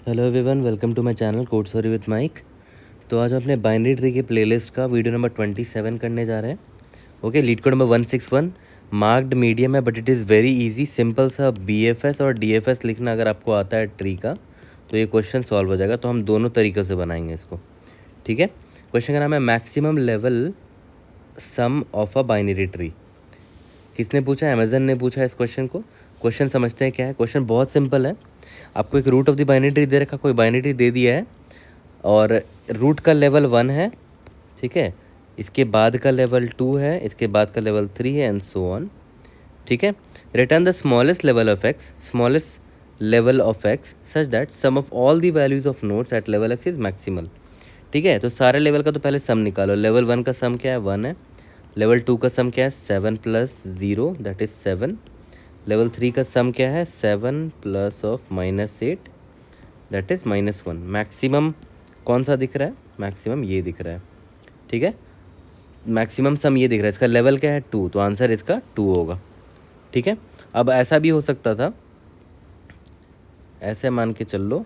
Hello everyone, welcome to my channel code story with Mike. तो आज हम अपने बाइनरी ट्री की प्लेलिस्ट का वीडियो नंबर 27 करने जा रहे हैं। Okay, LeetCode number 161 marked medium है, but it is very easy. Simple सा BFS और DFS लिखना अगर आपको आता है ट्री का तो ये क्वेश्चन सॉल्व हो जाएगा। तो हम दोनों तरीक़े से बनाएंगे इसको, ठीक है। क्वेश्चन का नाम है maximum level sum of a binary tree. किसने पूछा? अमेजन ने पूछा है इस क्वेश्चन को। क्वेश्चन समझते हैं क्या है। क्वेश्चन बहुत सिंपल है। आपको एक root of the binary tree दे रखा, कोई बाइनरी ट्री दे दिया है और रूट का लेवल 1 है, ठीक है। इसके बाद का लेवल 2 है, इसके बाद का लेवल 3 है, एंड सो ऑन, ठीक है। Return the smallest level of x such that sum of all the values of nodes at level x is maximal, ठीक है। तो सारे लेवल का तो पहले सम निकालो। लेवल 1 का सम क्या है? 1 है। लेवल 2 का सम क्या है? 7 + 0 दैट इज़ 7। लेवल 3 का सम क्या है? 7 plus of -8 that is -1। Maximum कौन सा दिख रहा है? मैक्सिमम ये दिख रहा है, ठीक है। मैक्सिमम सम ये दिख रहा है। इसका लेवल क्या है? 2, तो आंसर इसका 2 होगा, ठीक है। अब ऐसा भी हो सकता था, ऐसे मान के चल लो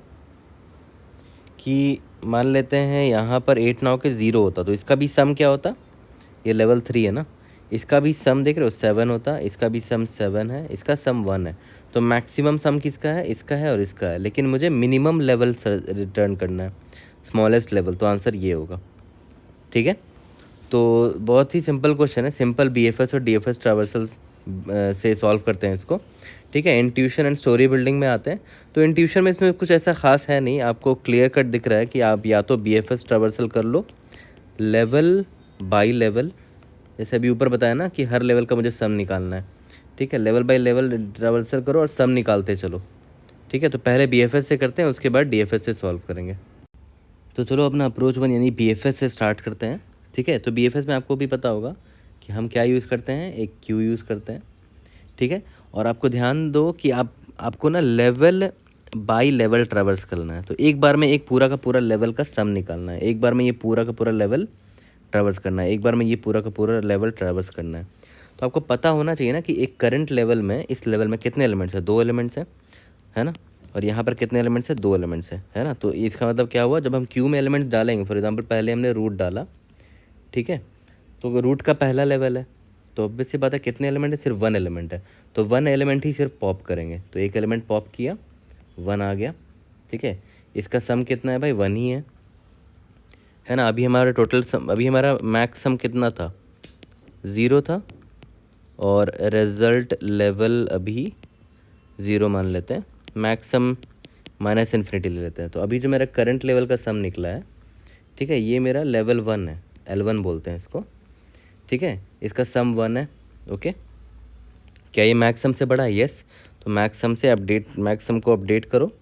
कि मान लेते हैं यहाँ पर 8 ना होकर 0 होता, तो इसका भी सम क्या होता? ये लेवल 3 है ना, इसका भी सम देख रहे हो 7 होता, इसका भी सम 7 है, इसका सम 1 है। तो मैक्सिमम सम किसका है? इसका है और इसका है, लेकिन मुझे मिनिमम लेवल रिटर्न करना है, स्मॉलेस्ट लेवल, तो आंसर ये होगा, ठीक है। तो बहुत ही सिंपल क्वेश्चन है। सिंपल BFS और DFS ट्रावर्सल्स से सॉल्व करते हैं इसको, ठीक है। इंट्यूशन एंड स्टोरी बिल्डिंग में आते हैं। तो इंट्यूशन में इसमें कुछ ऐसा खास है नहीं, आपको क्लियर कट दिख रहा है कि आप या तो BFS ट्रावर्सल कर लो लेवल बाई लेवल, जैसे अभी ऊपर बताया ना कि हर लेवल का मुझे सम निकालना है, ठीक है। लेवल बाय लेवल ट्रावर्सल करो और सम निकालते चलो, ठीक है। तो पहले BFS से करते हैं, उसके बाद DFS से सॉल्व करेंगे। तो चलो अपना अप्रोच 1 यानी BFS से स्टार्ट करते हैं, ठीक है। तो BFS में आपको भी पता होगा कि हम क्या यूज़ करते हैं, एक क्यू यूज़ करते हैं, ठीक है। और आपको ध्यान दो कि आपको ना लेवल बाई लेवल ट्रैवर्स करना है। तो एक बार में एक पूरा का पूरा लेवल का सम निकालना है, एक बार में ये पूरा का पूरा लेवल ट्रैवर्स करना है, एक बार में ये पूरा का पूरा लेवल ट्रैवर्स करना है। तो आपको पता होना चाहिए ना कि एक करंट लेवल में, इस लेवल में कितने एलिमेंट्स हैं? 2 एलिमेंट्स हैं, है ना। और यहाँ पर कितने एलिमेंट्स हैं? 2 एलिमेंट्स हैं, है ना। तो इसका मतलब क्या हुआ, जब हम क्यू में एलिमेंट डालेंगे, फॉर एग्जांपल पहले हमने रूट डाला, ठीक है। तो रूट का पहला लेवल है, तो ऑब्वियस सी बात है कितने एलिमेंट है? सिर्फ 1 एलिमेंट है, तो 1 एलिमेंट ही सिर्फ पॉप करेंगे। तो एक एलिमेंट पॉप किया, 1 आ गया, ठीक है। इसका सम कितना है भाई? 1 ही है ना। अभी हमारा टोटल सम, अभी हमारा मैक्स सम कितना था? 0 था, और रिजल्ट लेवल अभी 0 मान लेते हैं, मैक्स सम -∞ ले लेते हैं। तो अभी जो मेरा करंट लेवल का सम निकला है, ठीक है, ये मेरा लेवल 1 है, L1 बोलते हैं इसको, ठीक है। इसका सम 1 है, ओके। क्या ये मैक्स सम से बड़ा है? यस। तो मैक्स सम से मैक्स सम को अपडेट करो,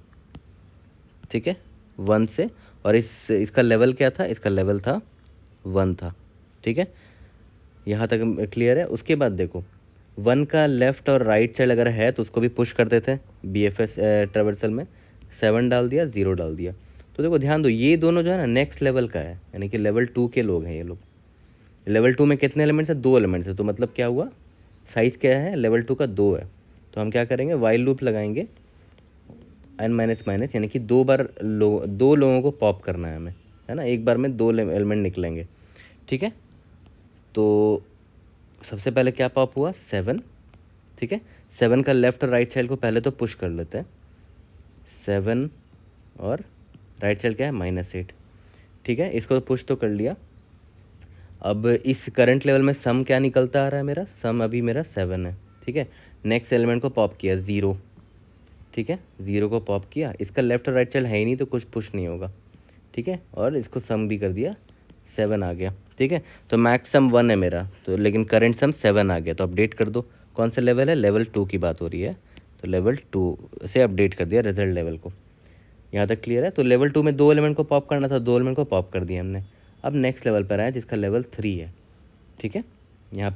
ठीक है, 1 से। और इसका लेवल क्या था? इसका लेवल था 1 था, ठीक है। यहाँ तक क्लियर है। उसके बाद देखो 1 का लेफ़्ट और राइट साइड अगर है तो उसको भी पुश करते थे BFS ट्रेवर्सल में। 7 डाल दिया, 0 डाल दिया। तो देखो ध्यान दो, ये दोनों जो है ना नेक्स्ट लेवल का है, यानी कि लेवल 2 के लोग हैं ये लोग। लेवल 2 में कितने एलिमेंट्स हैं? 2 एलिमेंट्स है। तो मतलब क्या हुआ, साइज़ क्या है? लेवल 2 का 2 है। तो हम क्या करेंगे, वाइल लूप लगाएंगे, n-, यानी कि 2 बार 2 लोगों को पॉप करना है हमें, है ना। एक बार में 2 एलिमेंट निकलेंगे, ठीक है। तो सबसे पहले क्या पॉप हुआ? 7, ठीक है। 7 का लेफ्ट और राइट साइड को पहले तो पुश कर लेते हैं। 7 और राइट साइड क्या है? -8, ठीक है। इसको तो पुश तो कर लिया। अब इस करंट लेवल में सम क्या निकलता आ रहा है मेरा? सम अभी मेरा 7 है, ठीक है। नेक्स्ट एलिमेंट को पॉप किया 0, ठीक है, 0 को पॉप किया। इसका लेफ्ट और राइट साइड है ही नहीं तो कुछ पुश नहीं होगा, ठीक है। और इसको सम भी कर दिया, 7 आ गया, ठीक है। तो मैक्स सम 1 है मेरा, तो लेकिन करंट सम 7 आ गया, तो अपडेट कर दो। कौन सा लेवल है? लेवल 2 की बात हो रही है, तो लेवल 2 से अपडेट कर दिया रिजल्ट लेवल को। यहाँ तक क्लियर है। तो लेवल 2 में 2 एलिमेंट को पॉप करना था, 2 एलिमेंट को पॉप कर दिया हमने। अब नेक्स्ट लेवल पर आया जिसका लेवल 3 है, ठीक है। यहाँ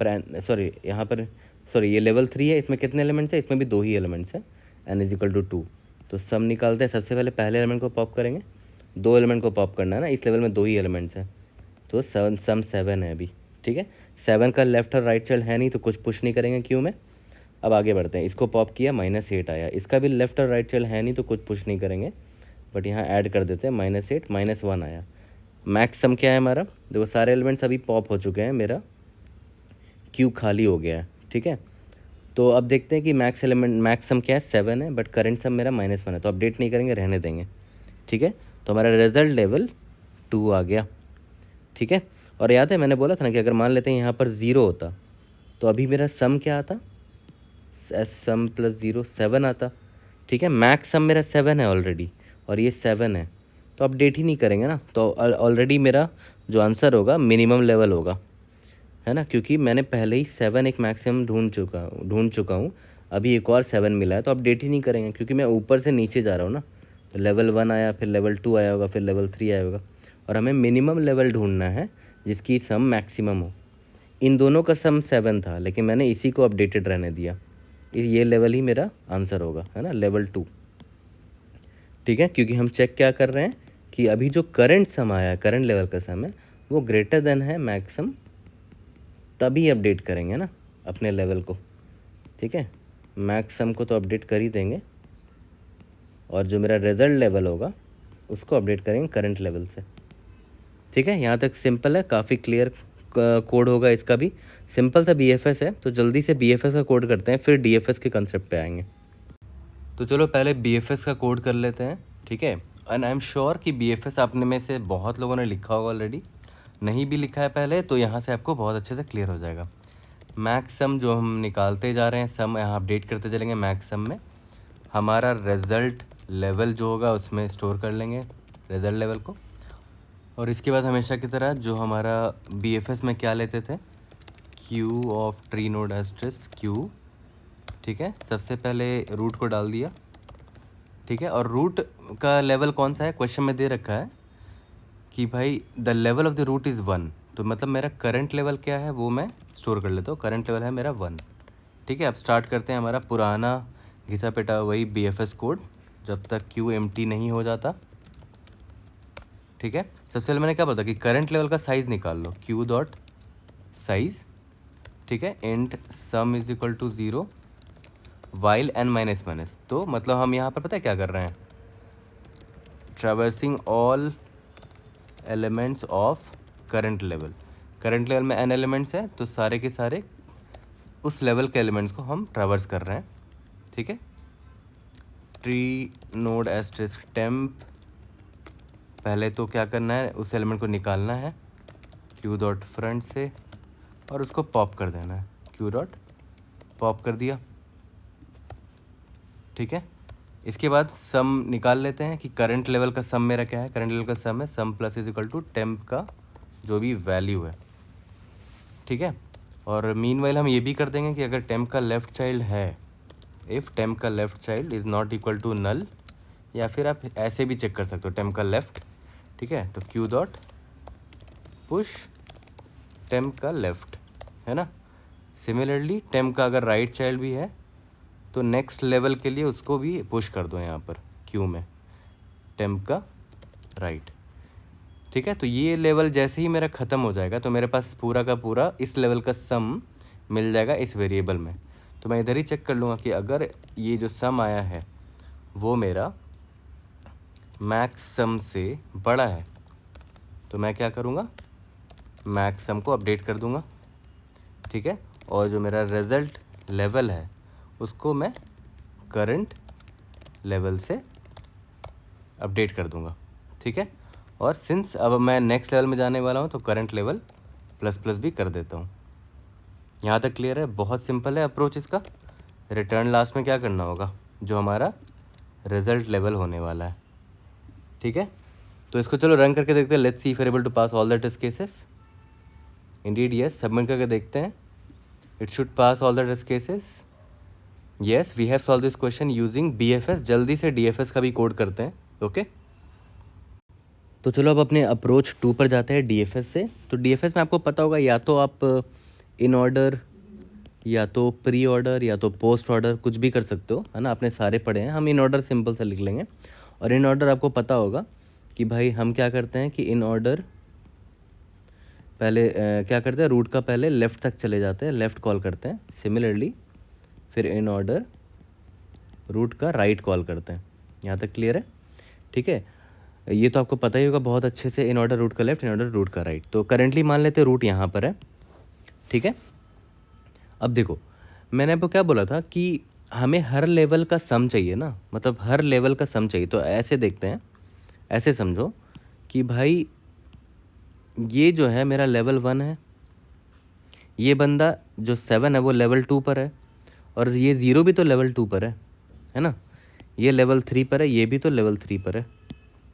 पर ये लेवल 3 है, इसमें कितने एलिमेंट्स हैं? इसमें भी 2 ही एलिमेंट्स हैं, n=2। तो सम निकालते हैं। सबसे पहले एलिमेंट को पॉप करेंगे, 2 एलिमेंट को पॉप करना है ना, इस लेवल में 2 ही एलिमेंट्स हैं, तो सम 7 है अभी, ठीक है। 7 का लेफ्ट और राइट साइड है नहीं तो कुछ पुश नहीं करेंगे क्यों में। अब आगे बढ़ते हैं। इसको पॉप किया, -8 आया। इसका भी लेफ्ट और राइट साइड है नहीं तो कुछ पुश नहीं करेंगे, बट यहाँ ऐड कर देते हैं -8 -1 आया। मैक्स सम क्या है हमारा, देखो सारे एलिमेंट्स अभी पॉप हो चुके हैं, मेरा क्यूब खाली हो गया है, ठीक है। तो अब देखते हैं कि मैक्स सम क्या है, 7 है, बट करंट सम मेरा -1 है, तो अपडेट नहीं करेंगे, रहने देंगे, ठीक है। तो हमारा रिजल्ट लेवल 2 आ गया, ठीक है। और याद है मैंने बोला था ना कि अगर मान लेते हैं यहाँ पर 0 होता तो अभी मेरा सम क्या आता, सम प्लस 0 7 आता, ठीक है। मैक्स सम मेरा 7 है ऑलरेडी और ये 7 है, तो अपडेट ही नहीं करेंगे ना, तो ऑलरेडी मेरा जो आंसर होगा मिनिमम लेवल होगा, है ना, क्योंकि मैंने पहले ही 7 एक मैक्सिमम ढूंढ चुका हूँ, अभी एक और 7 मिला है, तो अपडेट ही नहीं करेंगे क्योंकि मैं ऊपर से नीचे जा रहा हूँ ना। तो लेवल 1 आया, फिर लेवल 2 आया होगा, फिर लेवल 3 आया होगा, और हमें मिनिमम लेवल ढूंढना है जिसकी सम मैक्सिमम हो। इन दोनों का सम 7 था, लेकिन मैंने इसी को अपडेटेड रहने दिया, ये लेवल ही मेरा आंसर होगा, है ना, लेवल 2, ठीक है। क्योंकि हम चेक क्या कर रहे हैं कि अभी जो करंट सम आया, करंट लेवल का सम है, वो ग्रेटर देन है मैक्सिमम, तभी अपडेट करेंगे ना अपने लेवल को, ठीक है। मैक्स सम को तो अपडेट कर ही देंगे, और जो मेरा रिजल्ट लेवल होगा उसको अपडेट करेंगे करंट लेवल से, ठीक है। यहाँ तक सिंपल है, काफ़ी क्लियर कोड होगा, इसका भी सिंपल सा BFS है। तो जल्दी से BFS का कोड करते हैं, फिर DFS के कंसेप्ट पे आएंगे। तो चलो पहले BFS का कोड कर लेते हैं, ठीक है। एंड आई एम श्योर कि BFS आपने में से बहुत लोगों ने लिखा होगा ऑलरेडी, नहीं भी लिखा है पहले तो यहाँ से आपको बहुत अच्छे से क्लियर हो जाएगा। मैक्स सम जो हम निकालते जा रहे हैं, सम यहाँ अपडेट करते चलेंगे, मैक्स सम में हमारा रिज़ल्ट लेवल जो होगा उसमें स्टोर कर लेंगे रिज़ल्ट लेवल को। और इसके बाद हमेशा की तरह जो हमारा BFS में क्या लेते थे, queue of tree node asterisk queue, ठीक है। सबसे पहले रूट को डाल दिया, ठीक है। और रूट का लेवल कौन सा है, क्वेश्चन में दे रखा है कि भाई the level of the root is 1, तो मतलब मेरा करंट लेवल क्या है वो मैं स्टोर कर लेता हूँ, करंट लेवल है मेरा 1, ठीक है। अब स्टार्ट करते हैं हमारा पुराना घिसा पिटा वही BFS कोड, जब तक क्यू एम्प्टी नहीं हो जाता, ठीक है। सबसे पहले मैंने क्या बोला कि करंट लेवल का साइज़ निकाल लो, क्यू डॉट साइज़, ठीक है, and sum is equal to 0 while n minus minus. तो मतलब हम यहाँ पर पता है क्या कर रहे हैं, traversing all elements of current level, current level में n एलिमेंट्स हैं, तो सारे के सारे उस लेवल के एलिमेंट्स को हम ट्रैवर्स कर रहे हैं, ठीक है। ट्री नोड एस्ट्रिस्क टेम्प, पहले तो क्या करना है, उस एलिमेंट को निकालना है क्यू डॉट फ्रंट से और उसको पॉप कर देना है, क्यू डॉट पॉप कर दिया, ठीक है। इसके बाद सम निकाल लेते हैं कि करंट लेवल का सम मेरा क्या है, करंट लेवल का सम है sum plus is equal to temp का जो भी वैल्यू है, ठीक है। और मीनवाइल हम ये भी कर देंगे कि अगर टेम्प का लेफ्ट चाइल्ड है, इफ़ टेम्प का left child is not equal to null, या फिर आप ऐसे भी चेक कर सकते हो टेम्प का लेफ्ट, ठीक है। तो क्यू डॉट पुश टेम्प का लेफ्ट, है ना। सिमिलरली टेम्प का अगर राइट चाइल्ड भी है तो नेक्स्ट लेवल के लिए उसको भी पुश कर दो यहाँ पर क्यू में, टेम्प का राइट, ठीक है। तो ये लेवल जैसे ही मेरा ख़त्म हो जाएगा तो मेरे पास पूरा का पूरा इस लेवल का सम मिल जाएगा इस वेरिएबल में। तो मैं इधर ही चेक कर लूँगा कि अगर ये जो सम आया है वो मेरा मैक्स सम से बड़ा है तो मैं क्या करूँगा, मैक्स सम को अपडेट कर दूँगा, ठीक है। और जो मेरा रिज़ल्ट लेवल है उसको मैं करंट लेवल से अपडेट कर दूँगा, ठीक है। और सिंस अब मैं नेक्स्ट लेवल में जाने वाला हूँ तो करंट लेवल प्लस प्लस भी कर देता हूँ। यहाँ तक क्लियर है, बहुत सिंपल है अप्रोच इसका। रिटर्न लास्ट में क्या करना होगा, जो हमारा रिज़ल्ट लेवल होने वाला है, ठीक है। तो इसको चलो रन करके देखते हैं, let's see if able to pass all the test cases. Indeed yes, submit करके देखते हैं, it should pass all the test cases. Yes, we have solve this question using BFS। जल्दी से DFS का भी कोड करते हैं, ओके। तो चलो अब अपने अप्रोच 2 पर जाते हैं DFS से। तो DFS में आपको पता होगा या तो आप इन ऑर्डर या तो प्री ऑर्डर या तो पोस्ट ऑर्डर कुछ भी कर सकते हो, है ना। आपने सारे पढ़े हैं, हम इन ऑर्डर सिंपल सा लिख लेंगे। और इन ऑर्डर आपको पता होगा कि भाई हम क्या करते हैं कि इन ऑर्डर पहले क्या करते हैं, रूट का पहले लेफ़्ट तक चले जाते हैं, लेफ़्ट कॉल करते हैं। सिमिलरली फिर इन ऑर्डर रूट का राइट कॉल करते हैं। यहाँ तक क्लियर है, ठीक है, ये तो आपको पता ही होगा बहुत अच्छे से, इन ऑर्डर रूट का लेफ्ट, इन ऑर्डर रूट का राइट। तो करेंटली मान लेते रूट यहाँ पर है, ठीक है। अब देखो मैंने आपको क्या बोला था कि हमें हर लेवल का सम चाहिए ना, मतलब हर लेवल का सम चाहिए। तो ऐसे देखते हैं, ऐसे समझो कि भाई ये जो है मेरा लेवल 1 है, ये बंदा जो 7 है वो लेवल 2 पर है, और ये 0 भी तो लेवल 2 पर है ना। ये लेवल 3 पर है, ये भी तो लेवल 3 पर है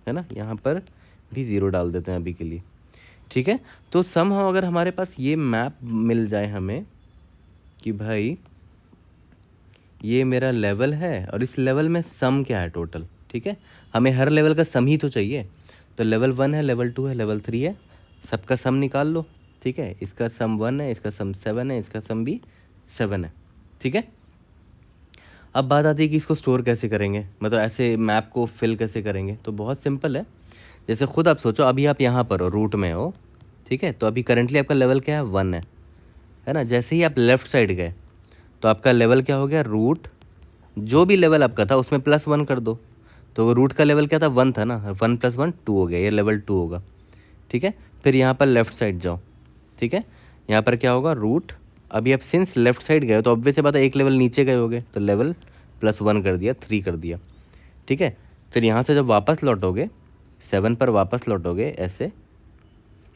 ना। यहाँ पर भी 0 डाल देते हैं अभी के लिए, ठीक है। तो समहाउ अगर हमारे पास ये मैप मिल जाए हमें कि भाई ये मेरा लेवल है और इस लेवल में सम क्या है टोटल, ठीक है। हमें हर लेवल का सम ही तो चाहिए। तो लेवल 1 है, लेवल 2 है, लेवल 3 है, सबका सम निकाल लो, ठीक है। इसका सम 1 है, इसका सम 7 है, इसका सम भी 7 है, ठीक है। अब बात आती है कि इसको स्टोर कैसे करेंगे, मतलब ऐसे मैप को फिल कैसे करेंगे। तो बहुत सिंपल है, जैसे खुद आप सोचो, अभी आप यहाँ पर हो, रूट में हो, ठीक है। तो अभी करंटली आपका लेवल क्या है, 1 है ना। जैसे ही आप लेफ़्ट साइड गए तो आपका लेवल क्या हो गया, रूट, जो भी लेवल आपका था उसमें +1 कर दो। तो रूट का लेवल क्या था, 1 था ना, 1 + 1 2 हो गया, ये लेवल 2 होगा, ठीक है। फिर यहाँ पर लेफ़्ट साइड जाओ, ठीक है। यहाँ पर क्या होगा, रूट, अभी आप सिंस लेफ़्ट साइड गए तो ऑब्वियस बात है एक लेवल नीचे गए होगे, तो लेवल +1 कर दिया, 3 कर दिया, ठीक है। फिर यहाँ से जब वापस लौटोगे 7 पर वापस लौटोगे ऐसे,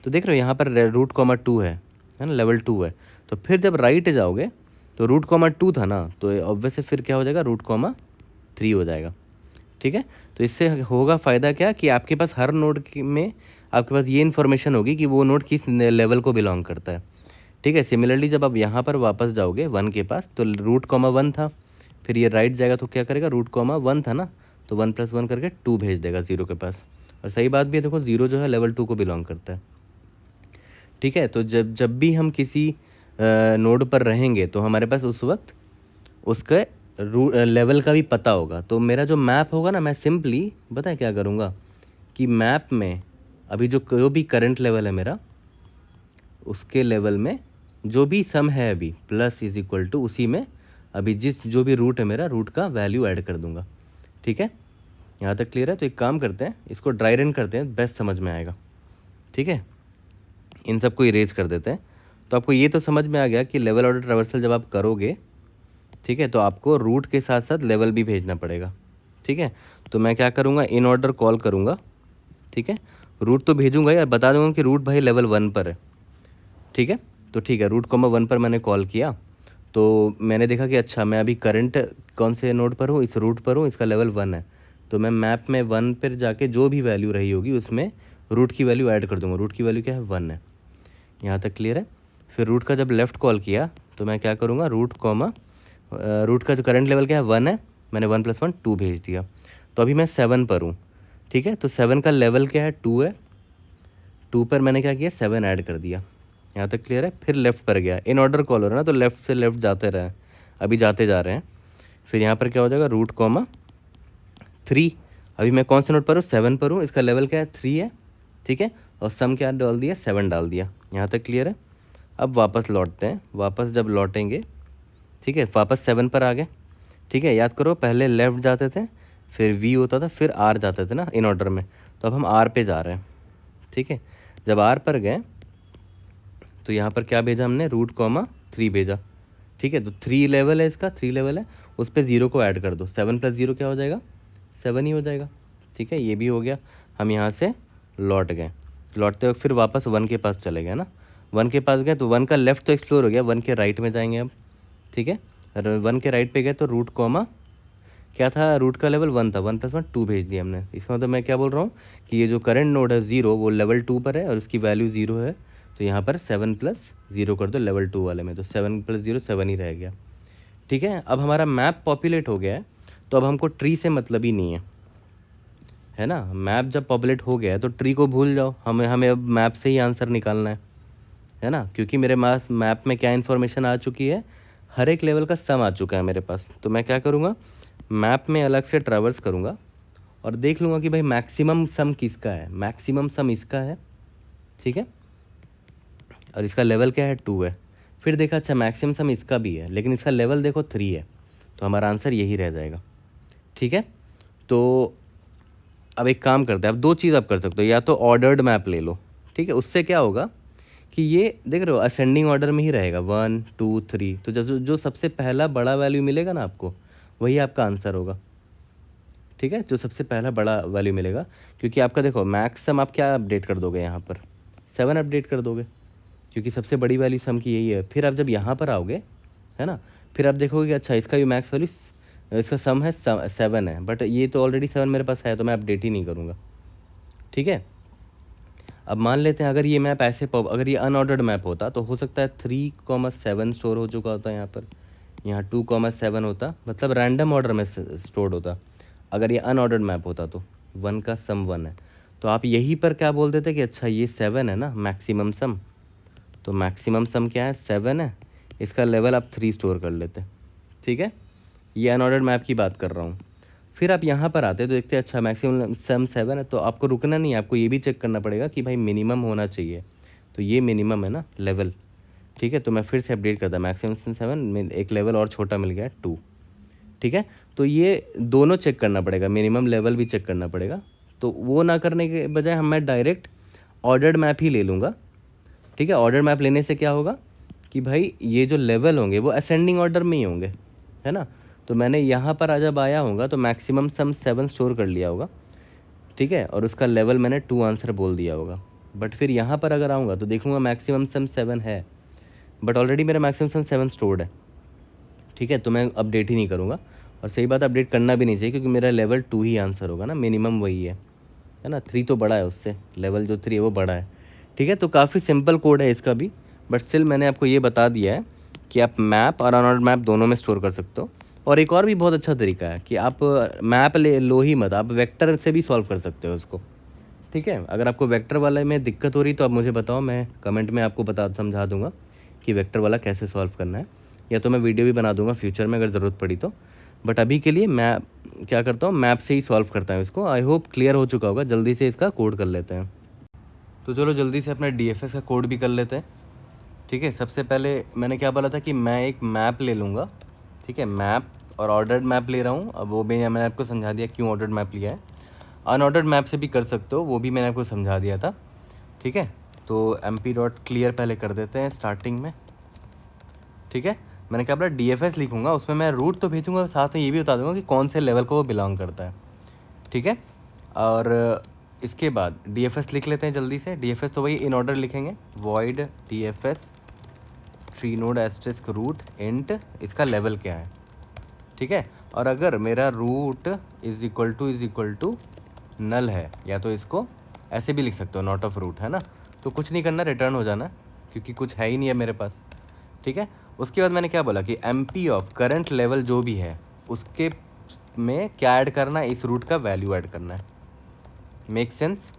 तो देख रहे हो यहाँ पर √2 है ना, लेवल 2 है। तो फिर जब राइट जाओगे तो √2 था ना, तो ऑब्वियस से फिर क्या हो जाएगा, √3 हो जाएगा, ठीक है। तो इससे होगा फ़ायदा क्या कि आपके पास हर नोड में आपके पास ये इन्फॉर्मेशन होगी कि वो नोड किस लेवल को बिलोंग करता है, ठीक है। सिमिलरली जब आप यहाँ पर वापस जाओगे 1 के पास, तो √1 था, फिर ये राइट जाएगा तो क्या करेगा, √1 था ना, तो 1 + 1 करके 2 भेज देगा 0 के पास। और सही बात भी है, देखो 0 जो है लेवल 2 को बिलोंग करता है, ठीक है। तो जब जब भी हम किसी नोड पर रहेंगे तो हमारे पास उस वक्त उसके लेवल का भी पता होगा। तो मेरा जो मैप होगा ना, मैं सिंपली पता है क्या करूँगा कि मैप में अभी जो भी करंट लेवल है मेरा, उसके लेवल में जो भी सम है अभी += उसी में अभी जो भी रूट है मेरा, रूट का वैल्यू ऐड कर दूंगा, ठीक है। यहाँ तक क्लियर है। तो एक काम करते हैं, इसको ड्राई रन करते हैं, बेस्ट समझ में आएगा, ठीक है। इन सबको इरेज कर देते हैं। तो आपको ये तो समझ में आ गया कि लेवल ऑर्डर ट्रैवर्सल जब आप करोगे, ठीक है, तो आपको रूट के साथ साथ लेवल भी भेजना पड़ेगा, ठीक है। तो मैं क्या करूँगा, इन ऑर्डर कॉल करूँगा, ठीक है। रूट तो भेजूँगा यार, बता दूँगा कि रूट भाई लेवल 1 पर है, ठीक है। तो ठीक है, √1 पर मैंने कॉल किया, तो मैंने देखा कि अच्छा मैं अभी करंट कौन से नोड पर हूँ, इस रूट पर हूँ, इसका लेवल 1 है। तो मैं मैप में 1 पर जाके जो भी वैल्यू रही होगी उसमें रूट की वैल्यू ऐड कर दूँगा। रूट की वैल्यू क्या है, 1 है। यहाँ तक क्लियर है। फिर रूट का जब लेफ़्ट कॉल किया तो मैं क्या करूँगा, रूट का जो करंट लेवल क्या है, 1 है, मैंने 1 + 1 2 भेज दिया। तो अभी मैं 7 पर हूँ, ठीक है। तो 7 का लेवल क्या है, 2 है, 2 पर मैंने क्या किया, 7 ऐड कर दिया। यहाँ तक क्लियर है। फिर लेफ़्ट पर गया, इन ऑर्डर कॉल हो रहा है ना, तो लेफ़्ट से लेफ़्ट जाते रहे, अभी जाते जा रहे हैं। फिर यहाँ पर क्या हो जाएगा, √3, अभी मैं कौन से नोट पर हूँ, 7 पर हूँ, इसका लेवल क्या है, 3 है, ठीक है। और सम क्या डाल दिया, 7 डाल दिया। यहाँ तक क्लियर है। अब वापस लौटते हैं, वापस जब लौटेंगे, ठीक है, वापस 7 पर आ गए, ठीक है। याद करो पहले लेफ़्ट जाते थे, फिर V होता था, फिर R जाते थे ना इन ऑर्डर में, तो अब हम R पे जा रहे हैं, ठीक है। जब R पर गए तो यहाँ पर क्या भेजा हमने, √3 भेजा, ठीक है। तो 3 लेवल है, इसका 3 लेवल है, उस पर 0 को ऐड कर दो, 7 + 0 क्या हो जाएगा, 7 ही हो जाएगा, ठीक है। ये भी हो गया। हम यहाँ से लौट गए, लौटते वक्त फिर वापस 1 के पास चले गए ना, 1 के पास गए तो 1 का लेफ़्ट तो एक्सप्लोर हो गया, 1 के राइट में जाएंगे अब, ठीक है। 1 के राइट पे गए तो क्या था, रूट का लेवल 1 था, 1 + 1 2 भेज दिया हमने। इसका मतलब मैं क्या बोल रहा हूँ कि ये जो करंट नोड है 0, वो लेवल 2 पर है और उसकी वैल्यू 0 है। तो यहाँ पर 7 + 0 कर दो लेवल 2 वाले में, तो 7 + 0 7 ही रह गया, ठीक है। अब हमारा मैप पॉपुलेट हो गया है, तो अब हमको ट्री से मतलब ही नहीं है ना। मैप जब पॉपुलेट हो गया है तो ट्री को भूल जाओ, हमें अब मैप से ही आंसर निकालना है ना। क्योंकि मेरे पास मैप में क्या इन्फॉर्मेशन आ चुकी है, हर एक लेवल का सम आ चुका है मेरे पास। तो मैं क्या करूँगा, मैप में अलग से ट्रैवर्स करूँगा और देख लूँगा कि भाई मैक्सिमम सम किसका है, मैक्सिमम सम इसका है, ठीक है। और इसका लेवल क्या है, 2 है। फिर देखा अच्छा मैक्सिमम सम इसका भी है, लेकिन इसका लेवल देखो 3 है, तो हमारा आंसर यही रह जाएगा, ठीक है। तो अब एक काम करते हैं, अब दो चीज़ आप कर सकते हो, या तो ऑर्डर्ड मैप ले लो, ठीक है, उससे क्या होगा कि ये देख रहे हो असेंडिंग ऑर्डर में ही रहेगा 1 2 3, तो जो सबसे पहला बड़ा वैल्यू मिलेगा ना आपको, वही आपका आंसर होगा, ठीक है, जो सबसे पहला बड़ा वैल्यू मिलेगा। क्योंकि आपका देखो मैक्स सम आप क्या अपडेट कर दोगे यहाँ पर, 7 अपडेट कर दोगे, क्योंकि सबसे बड़ी वैल्यू सम की यही है। फिर आप जब यहाँ पर आओगे, है ना, फिर आप देखोगे कि अच्छा इसका भी मैक्स वैल्यू, इसका सम है 7 है, बट ये तो ऑलरेडी 7 मेरे पास है, तो मैं अपडेट ही नहीं करूँगा, ठीक है। अब मान लेते हैं अगर ये मैप ऐसे अगर ये अनऑर्डर्ड मैप होता तो हो सकता है 3,7 स्टोर हो चुका होता यहाँ पर, यहाँ 2,7 होता, मतलब रैंडम ऑर्डर में स्टोर्ड होता। अगर ये अनऑर्डर्ड मैप होता तो 1 का सम 1 है, तो आप यहीं पर क्या बोल देते कि अच्छा ये 7 है ना मैक्सिमम सम, तो मैक्सिमम सम क्या है 7 है, इसका लेवल आप 3 स्टोर कर लेते, ठीक है। ये अनऑर्डर्ड मैप की बात कर रहा हूँ। फिर आप यहाँ पर आते तो देखते हैं अच्छा मैक्सिमम सम 7 है, तो आपको रुकना नहीं है, आपको ये भी चेक करना पड़ेगा कि भाई मिनिमम होना चाहिए, तो ये मिनिमम है ना लेवल, ठीक है। तो मैं फिर से अपडेट करता, मैक्सिमम सम 7, एक लेवल और छोटा मिल गया 2, ठीक है। तो ये दोनों चेक करना पड़ेगा, मिनिमम लेवल भी चेक करना पड़ेगा, तो वो ना करने के बजाय मैं डायरेक्ट ऑर्डर्ड मैप ही ले लूँगा, ठीक है। ऑर्डर मैप लेने से क्या होगा कि भाई ये जो लेवल होंगे वो असेंडिंग ऑर्डर में ही होंगे, है ना। तो मैंने यहाँ पर जब आया होगा तो मैक्सिमम सम 7 स्टोर कर लिया होगा, ठीक है, और उसका लेवल मैंने 2 आंसर बोल दिया होगा। बट फिर यहाँ पर अगर आऊँगा तो देखूँगा मैक्सिमम सम 7 है, बट ऑलरेडी मेरा मैक्सिमम सम 7 स्टोर्ड है, ठीक है, तो मैं अपडेट ही नहीं करूँगा। और सही बात, अपडेट करना भी नहीं चाहिए, क्योंकि मेरा लेवल 2 ही आंसर होगा ना, मिनिमम वही है ना, 3 तो बड़ा है उससे, लेवल जो 3 है वो बड़ा है, ठीक है। तो काफ़ी सिंपल कोड है इसका भी, बट स्टिल मैंने आपको ये बता दिया है कि आप मैप और अनऑर्डर्ड मैप दोनों में स्टोर कर सकते हो। और एक और भी बहुत अच्छा तरीका है कि आप मैप ले लो ही मत, आप वेक्टर से भी सॉल्व कर सकते हो उसको, ठीक है। अगर आपको वेक्टर वाले में दिक्कत हो रही तो आप मुझे बताओ, मैं कमेंट में आपको समझा दूंगा कि वेक्टर वाला कैसे सॉल्व करना है, या तो मैं वीडियो भी बना दूंगा फ्यूचर में अगर ज़रूरत पड़ी तो। बट अभी के लिए मैं क्या करता हूँ, मैप से ही सॉल्व करता हूँ इसको। आई होप क्लियर हो चुका होगा, जल्दी से इसका कोड कर लेते हैं। तो चलो जल्दी से अपना DFS का कोड भी कर लेते हैं, ठीक है। सबसे पहले मैंने क्या बोला था कि मैं एक मैप ले लूँगा, ठीक है, मैप और ऑर्डर्ड मैप ले रहा हूँ। अब वो भी मैंने आपको समझा दिया क्यों ऑर्डर्ड मैप लिया है। अनऑर्डर्ड मैप से भी कर सकते हो, वो भी मैंने आपको समझा दिया था, ठीक है। तो mp.clear पहले कर देते हैं स्टार्टिंग में, ठीक है। मैंने क्या बोला DFS लिखूँगा, उसमें मैं रूट तो भेजूँगा, साथ में ये भी बता दूँगा कि कौन से लेवल को वो बिलोंग करता है, ठीक है। और इसके बाद DFS लिख लेते हैं जल्दी से। DFS तो वही इन ऑर्डर लिखेंगे, void DFS tree node asterisk root int, इसका लेवल क्या है, ठीक है। और अगर मेरा root is equal to null है, या तो इसको ऐसे भी लिख सकते हो नॉट ऑफ रूट, है ना। तो कुछ नहीं करना, रिटर्न हो जाना, क्योंकि कुछ है ही नहीं है मेरे पास, ठीक है। उसके बाद मैंने क्या बोला कि MP ऑफ करंट लेवल जो भी है उसके में क्या ऐड करना है, इस रूट का वैल्यू ऐड करना है। मेक सेंस,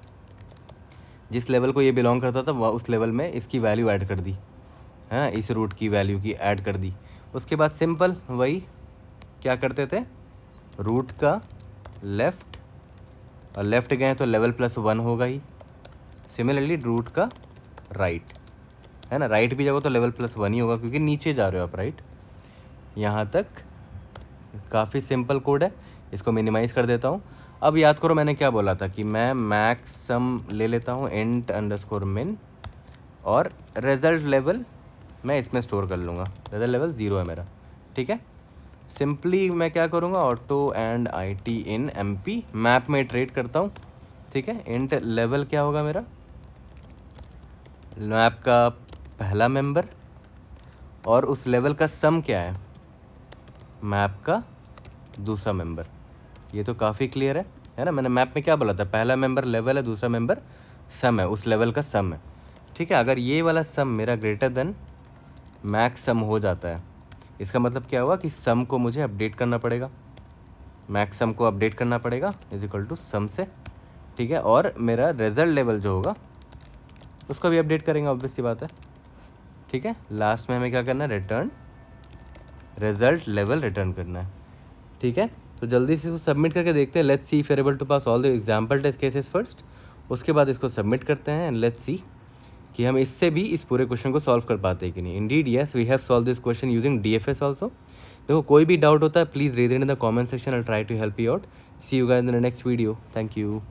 जिस लेवल को ये बिलोंग करता था वह उस लेवल में इसकी वैल्यू ऐड कर दी, है ना, इस रूट की वैल्यू की ऐड कर दी। उसके बाद सिंपल वही क्या करते थे, रूट का लेफ़्ट, और लेफ़्ट गए तो लेवल +1 होगा ही। सिमिलरली रूट का राइट, है ना, राइट भी जाओगे तो लेवल +1 ही होगा, क्योंकि नीचे जा रहे हो आप राइट। यहाँ तक काफ़ी सिंपल कोड है, इसको मिनिमाइज़ कर देता हूँ। अब याद करो मैंने क्या बोला था कि मैं मैक्स सम ले लेता हूँ int_min, और रिजल्ट लेवल मैं इसमें स्टोर कर लूँगा, रिजल्ट लेवल 0 है मेरा, ठीक है। सिंपली मैं क्या करूँगा, auto and IT in MP map में इटरेट करता हूँ, ठीक है। इंट लेवल क्या होगा मेरा, मैप का पहला मेंबर, और उस लेवल का सम क्या है, मैप का दूसरा मेंबर। ये तो काफ़ी क्लियर है ना। मैंने मैप में क्या बोला था, पहला मेंबर लेवल है, दूसरा मेंबर सम है, उस लेवल का सम है, ठीक है। अगर ये वाला सम मेरा ग्रेटर देन मैक्स सम हो जाता है, इसका मतलब क्या हुआ कि सम को मुझे अपडेट करना पड़ेगा, मैक्स सम को अपडेट करना पड़ेगा इज इक्वल टू सम से, ठीक है। और मेरा रिजल्ट लेवल जो होगा उसको भी अपडेट करेंगे, ऑब्वियस सी बात है, ठीक है। लास्ट में हमें क्या करना है, रिटर्न रिजल्ट लेवल रिटर्न करना है, ठीक है। तो जल्दी से इसको सबमिट करके देखते हैं, let's see if you are able to pass all the example test cases first. उसके बाद इसको सबमिट करते हैं एंड लेट्स सी कि हम इससे भी इस पूरे क्वेश्चन को सॉल्व कर पाते हैं कि नहीं। Indeed yes, we have solve this question using DFS also. देखो कोई भी डाउट होता है please read in the comment section, I try to help you out. See you guys in the next video, thank you.